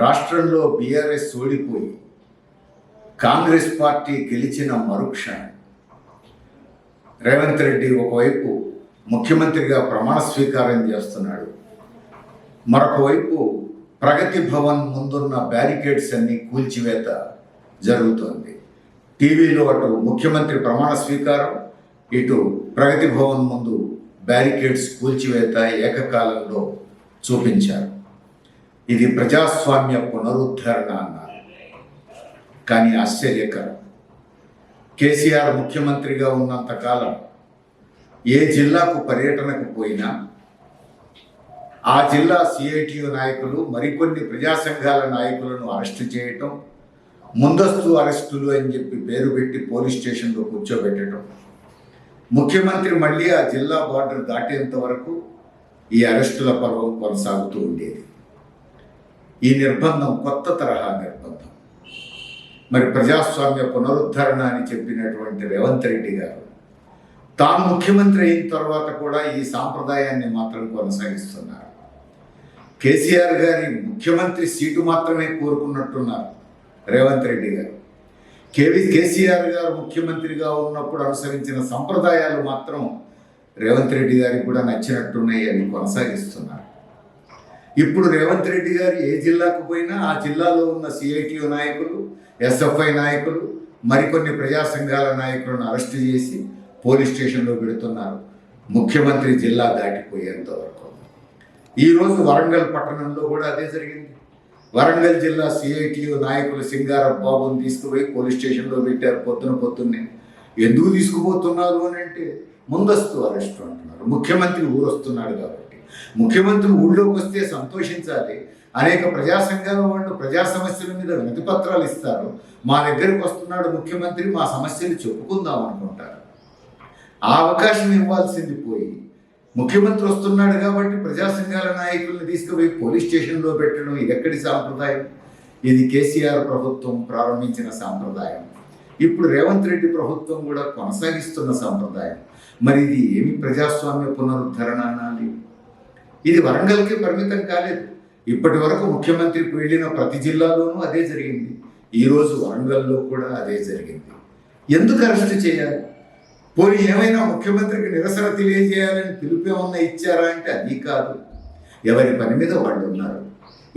రాష్ట్రంలో బీఆర్ఎస్ ఓడిపోయి కాంగ్రెస్ పార్టీ గెలిచిన మరుక్షణం రేవంత్ రెడ్డి ఒకవైపు ముఖ్యమంత్రిగా ప్రమాణ స్వీకారం చేస్తున్నాడు, మరొక వైపు ప్రగతి భవన్ ముందున్న బ్యారికేడ్స్ అన్ని కూల్చివేత జరుగుతోంది. టీవీలో అటు ముఖ్యమంత్రి ప్రమాణ స్వీకారం, ఇటు ప్రగతి భవన్ ముందు బ్యారికేడ్స్ కూల్చివేత ఏకకాలంలో చూపించారు. ఇది ప్రజాస్వామ్య పునరుద్ధరణ అన్నారు. కానీ ఆశ్చర్యకరం, కేసీఆర్ ముఖ్యమంత్రిగా ఉన్నంతకాలం ఏ జిల్లాకు పర్యటనకు పోయినా ఆ జిల్లా సిఐటియు నాయకులు మరికొన్ని ప్రజా సంఘాల నాయకులను అరెస్టు చేయటం, ముందస్తు అరెస్టులు అని చెప్పి పేరు పెట్టి పోలీస్ స్టేషన్లో కూర్చోబెట్టడం, ముఖ్యమంత్రి మళ్ళీ ఆ జిల్లా బార్డర్ దాటేంత వరకు ఈ అరెస్టుల పర్వం కొనసాగుతూ ఉండేది. ఈ నిర్బంధం కొత్త తరహా నిర్బంధం. మరి ప్రజాస్వామ్య పునరుద్ధరణ అని చెప్పినటువంటి రేవంత్ రెడ్డి గారు తాను ముఖ్యమంత్రి అయిన తర్వాత కూడా ఈ సాంప్రదాయాన్ని మాత్రం కొనసాగిస్తున్నారు. కేసీఆర్ గారి ముఖ్యమంత్రి సీటు మాత్రమే కోరుకున్నట్టున్నారు రేవంత్ రెడ్డి గారు. కేసీఆర్ గారు ముఖ్యమంత్రిగా ఉన్నప్పుడు అనుసరించిన సంప్రదాయాలు మాత్రం రేవంత్ రెడ్డి గారికి కూడా నచ్చినట్టున్నాయి అని కొనసాగిస్తున్నారు. ఇప్పుడు రేవంత్ రెడ్డి గారు ఏ జిల్లాకు పోయినా ఆ జిల్లాలో ఉన్న సిఐటియు నాయకులు, ఎస్ఎఫ్ఐ నాయకులు, మరికొన్ని ప్రజా సంఘాల నాయకులను అరెస్టు చేసి పోలీస్ స్టేషన్లో పెడుతున్నారు, ముఖ్యమంత్రి జిల్లా దాటిపోయేంత వరకు. ఈరోజు వరంగల్ పట్టణంలో కూడా అదే జరిగింది. వరంగల్ జిల్లా సిఐటియు నాయకులు సింగారప్ బాబుని తీసుకుపోయి పోలీస్ స్టేషన్లో పెట్టారు పొద్దున్నే. ఎందుకు తీసుకుపోతున్నారు అని అంటే ముందస్తు అరెస్టు అంటున్నారు. ముఖ్యమంత్రి ఊరు వస్తున్నాడు కాబట్టి ముఖ్యమంత్రి ఊళ్ళోకి వస్తే సంతోషించాలి. అనేక ప్రజా సంఘాల వాళ్ళు ప్రజా సమస్యల మీద వినతి పత్రాలు ఇస్తారు. మా దగ్గరికి వస్తున్నాడు ముఖ్యమంత్రి, మా సమస్యలు చెప్పుకుందాం అనుకుంటారు. ఆ అవకాశం ఇవ్వాల్సింది పోయి ముఖ్యమంత్రి వస్తున్నాడు కాబట్టి ప్రజా సంఘాల నాయకుల్ని తీసుకుపోయి పోలీస్ స్టేషన్లో పెట్టడం ఇది ఎక్కడి సాంప్రదాయం? ఇది కేసీఆర్ ప్రభుత్వం ప్రారంభించిన సాంప్రదాయం. ఇప్పుడు రేవంత్ రెడ్డి ప్రభుత్వం కూడా కొనసాగిస్తున్న సాంప్రదాయం. మరి ఇది ఏమి ప్రజాస్వామ్య పునరుద్ధరణ అనాలి? ఇది వరంగల్కే పరిమితం కాలేదు. ఇప్పటి వరకు ముఖ్యమంత్రికి వెళ్ళిన ప్రతి జిల్లాలోనూ అదే జరిగింది. ఈరోజు వరంగల్లో కూడా అదే జరిగింది. ఎందుకు అరెస్ట్ చేయాలి? పోనీ ఏమైనా ముఖ్యమంత్రికి నిరసన తెలియజేయాలని పిలుపు ఏమన్నా ఇచ్చారా అంటే అది కాదు. ఎవరి పని మీద వాళ్ళు ఉన్నారు.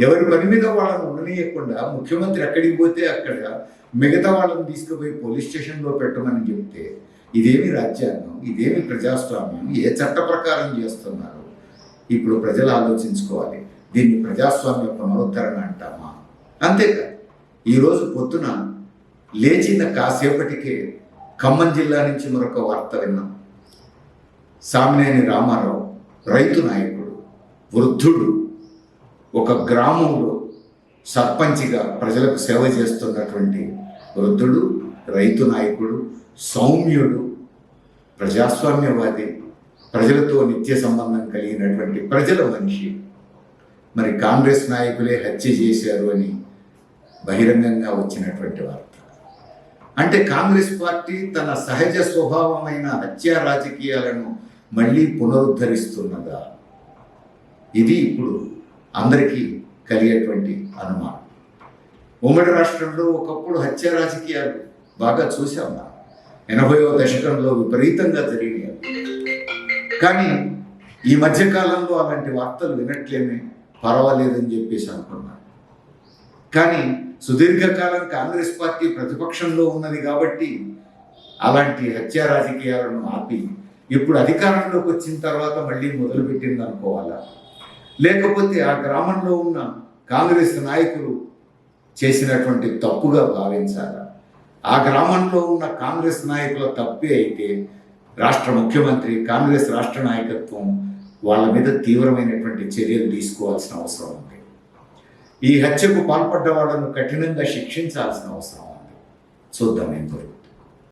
ఎవరి పని మీద వాళ్ళని ఉండనీయకుండా ముఖ్యమంత్రి ఎక్కడికి పోతే అక్కడ మిగతా వాళ్ళని తీసుకుపోయి పోలీస్ స్టేషన్లో పెట్టమని చెప్తే ఇదేమి రాజ్యాంగం? ఇదేమి ప్రజాస్వామ్యం? ఏ చట్ట ప్రకారం చేస్తున్నారు? ఇప్పుడు ప్రజలు ఆలోచించుకోవాలి. దీన్ని ప్రజాస్వామ్య పునరుద్ధరణ అంటామా? అంతేకాదు, ఈరోజు పొద్దున లేచిన కాసేపటికే ఖమ్మం జిల్లా నుంచి మరొక వార్త విన్నాం. సామినేని రామారావు రైతు నాయకుడు, వృద్ధుడు, ఒక గ్రామంలో సర్పంచిగా ప్రజలకు సేవ చేస్తున్నటువంటి వృద్ధుడు, రైతు నాయకుడు, సౌమ్యుడు, ప్రజాస్వామ్యవాది, ప్రజలతో నిత్య సంబంధం కలిగినటువంటి ప్రజల మనిషి మరి కాంగ్రెస్ నాయకులే హత్య చేశారు అని బహిరంగంగా వచ్చినటువంటి వార్త. అంటే కాంగ్రెస్ పార్టీ తన సహజ స్వభావమైన హత్యా రాజకీయాలను మళ్ళీ పునరుద్ధరిస్తున్నదా? ఇది ఇప్పుడు అందరికీ కలిగేటువంటి అనుమానం. ఉమ్మడి రాష్ట్రంలో ఒకప్పుడు హత్యా రాజకీయాలు బాగా చూసాం. 80వ దశకంలో విపరీతంగా జరిగినాయి. కానీ ఈ మధ్యకాలంలో అలాంటి వార్తలు వినట్లేమే, పర్వాలేదని చెప్పేసి అనుకున్నాను. కానీ సుదీర్ఘకాలం కాంగ్రెస్ పార్టీ ప్రతిపక్షంలో ఉన్నది కాబట్టి అలాంటి హత్యా రాజకీయాలను ఆపి ఇప్పుడు అధికారంలోకి వచ్చిన తర్వాత మళ్ళీ మొదలుపెట్టింది అనుకోవాలా? లేకపోతే ఆ గ్రామంలో ఉన్న కాంగ్రెస్ నాయకులు చేసినటువంటి తప్పుగా భావించాలా? ఆ గ్రామంలో ఉన్న కాంగ్రెస్ నాయకుల తప్పే అయితే రాష్ట్ర ముఖ్యమంత్రి, కాంగ్రెస్ రాష్ట్ర నాయకత్వం వాళ్ళ మీద తీవ్రమైనటువంటి చర్యలు తీసుకోవాల్సిన అవసరం ఉంది. ఈ హత్యకు పాల్పడ్డ వాళ్ళను కఠినంగా శిక్షించాల్సిన అవసరం ఉంది. చూద్దాం ఎంతవరకు.